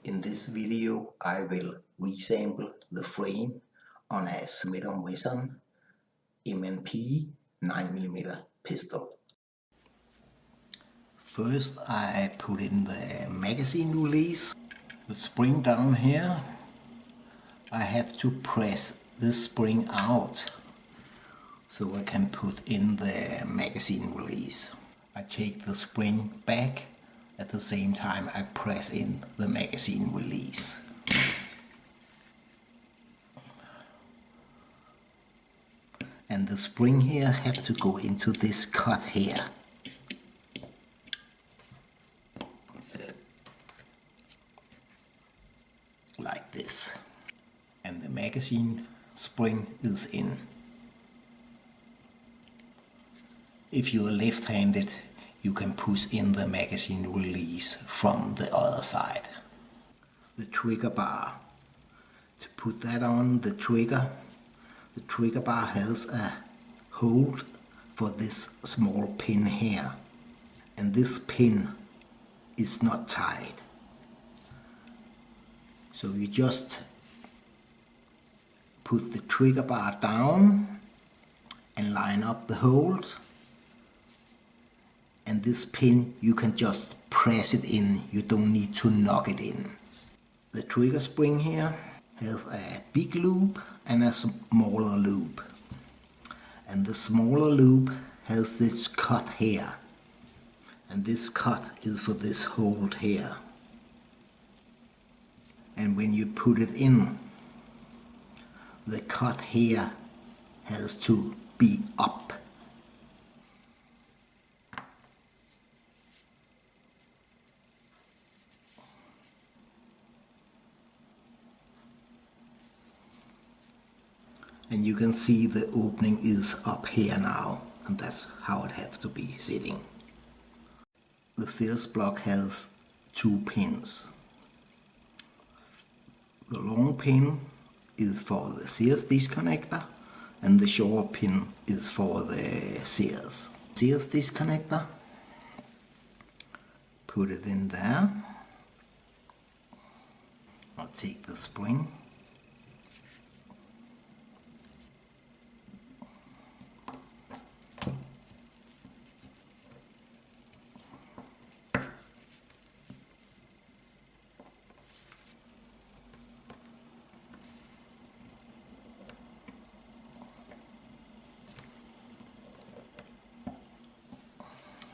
In this video I will resample the frame on a Smith & Wesson M&P 9mm pistol. First I put in the magazine release, the spring down here. I have to press this spring out so I can put in the magazine release. I take the spring back. At the same time I press in the magazine release. And the spring here have to go into this cut here. Like this. And the magazine spring is in. If you are left-handed, you can push in the magazine release from the other side. The trigger bar. To put that on the trigger bar has a hold for this small pin here. And this pin is not tied. So you just put the trigger bar down and line up the hold. And this pin, you can just press it in, you don't need to knock it in. The trigger spring here has a big loop and a smaller loop. And the smaller loop has this cut here. And this cut is for this hold here. And when you put it in, the cut here has to be up. And you can see the opening is up here now, and that's how it has to be sitting. The first block has two pins. The long pin is for the Sears disconnector, and the short pin is for the Sears disconnector. Put it in there. I'll take the spring.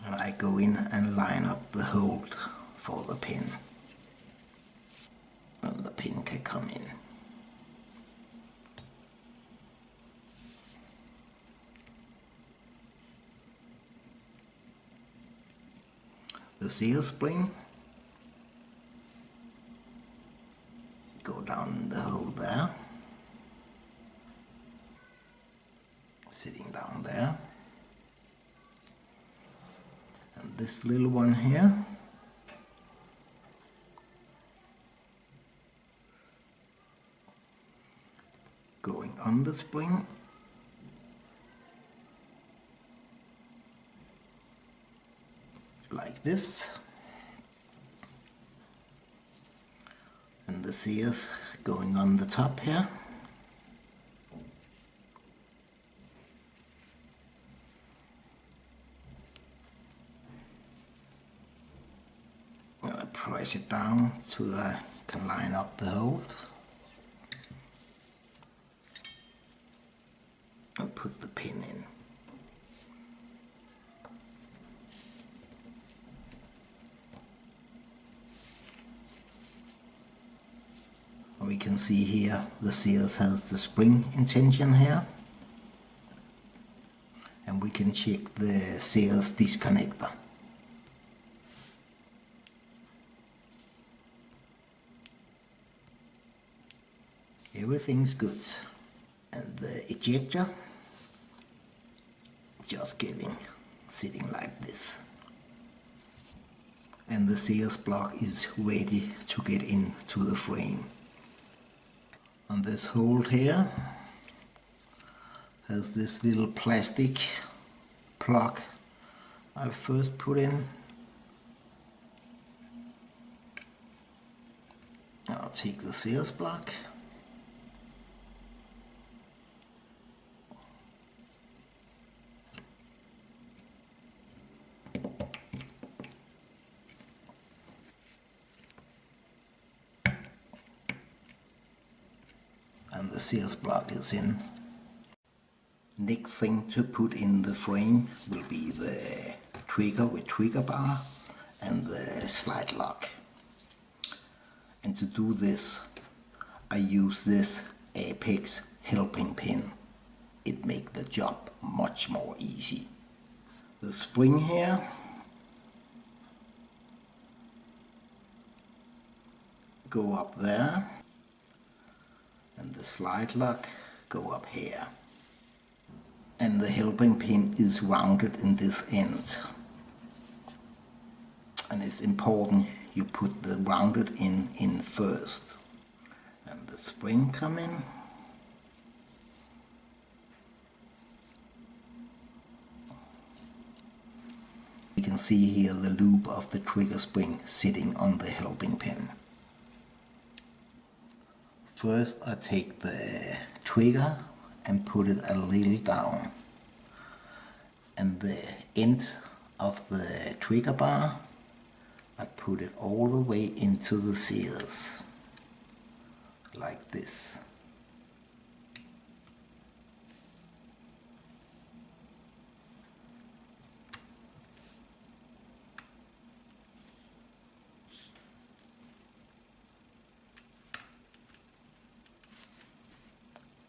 And I go in and line up the hold for the pin. And the pin can come in. The seal spring, go down in the hole there, sitting down there. And this little one here, going on the spring. Like this. And the Sears going on the top here. I press it down so I can line up the holes. And put the pin in. We can see here the Sears has the spring intention here. And we can check the Sears disconnector. Everything's good. And the ejector, just sitting like this. And the Sears block is ready to get into the frame. And this hold here has this little plastic plug I first put in. I'll take the seals block. And the seals block is in. Next thing to put in the frame will be the trigger with trigger bar and the slide lock. And to do this, I use this Apex helping pin. It makes the job much more easy. The spring here go up there, and the slide lock go up here. And the helping pin is rounded in this end. And it's important you put the rounded in first. And the spring come in. You can see here the loop of the trigger spring sitting on the helping pin. First I take the trigger and put it a little down. And the end of the trigger bar, I put it all the way into the seals, like this.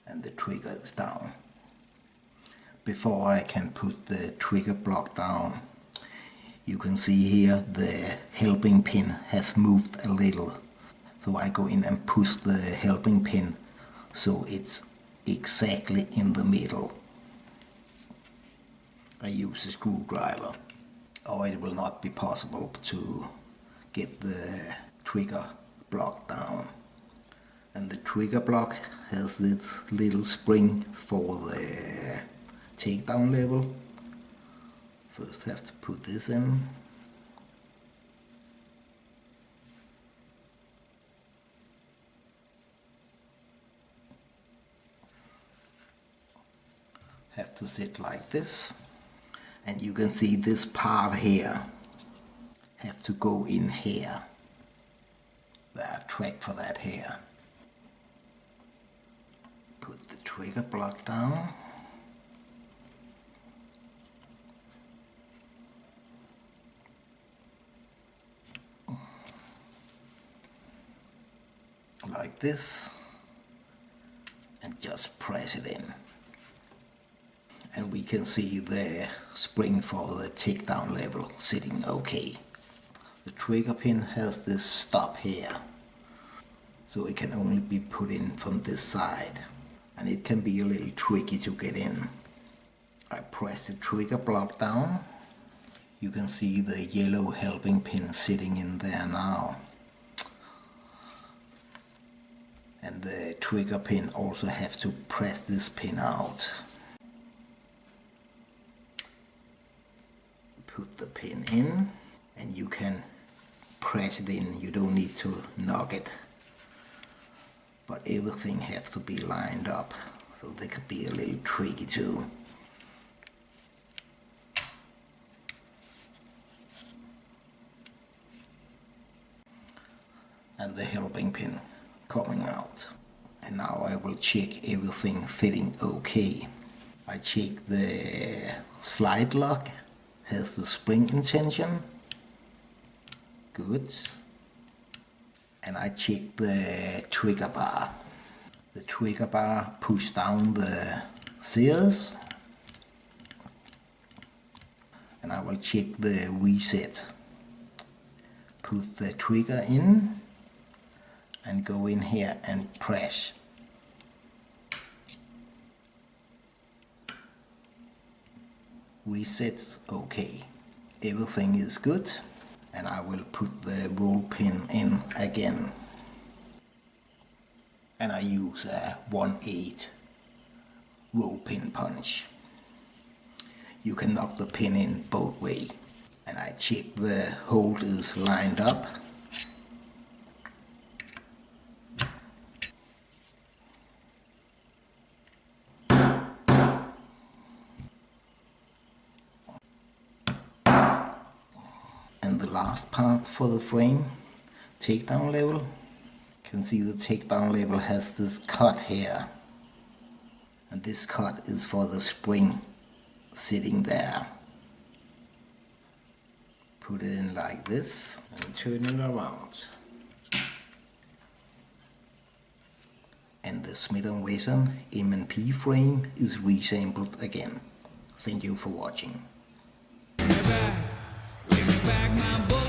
And the trigger is down. Before I can put the trigger block down, you can see here the helping pin have moved a little. So I go in and push the helping pin so it's exactly in the middle. I use a screwdriver, or it will not be possible to get the trigger block down. And the trigger block has this little spring for the takedown level. First have to put this in. Have to sit like this. And you can see this part here have to go in here. There are track for that here. Put the trigger block down. Like this, and just press it in. And we can see the spring for the takedown level sitting okay. The trigger pin has this stop here, so it can only be put in from this side, and it can be a little tricky to get in. I press the trigger block down. You can see the yellow helping pin sitting in there now. And the trigger pin also have to press this pin out. Put the pin in, and you can press it in. You don't need to knock it. But everything has to be lined up, so they could be a little tricky too. And the helping pin coming out. And now I will check everything fitting okay. I check the slide lock has the spring in tension. Good. And I check the trigger bar. The trigger bar push down the seals. And I will check the reset. Put the trigger in and go in here and press. Resets okay. Everything is good, and I will put the roll pin in again. And I use a 1/8 roll pin punch. You can knock the pin in both ways. And I check the hole is lined up. And the last part for the frame, takedown level. You can see the takedown level has this cut here. And this cut is for the spring sitting there. Put it in like this and turn it around. And the Smith & Wesson M&P frame is reassembled again. Thank you for watching. Give me back my boy.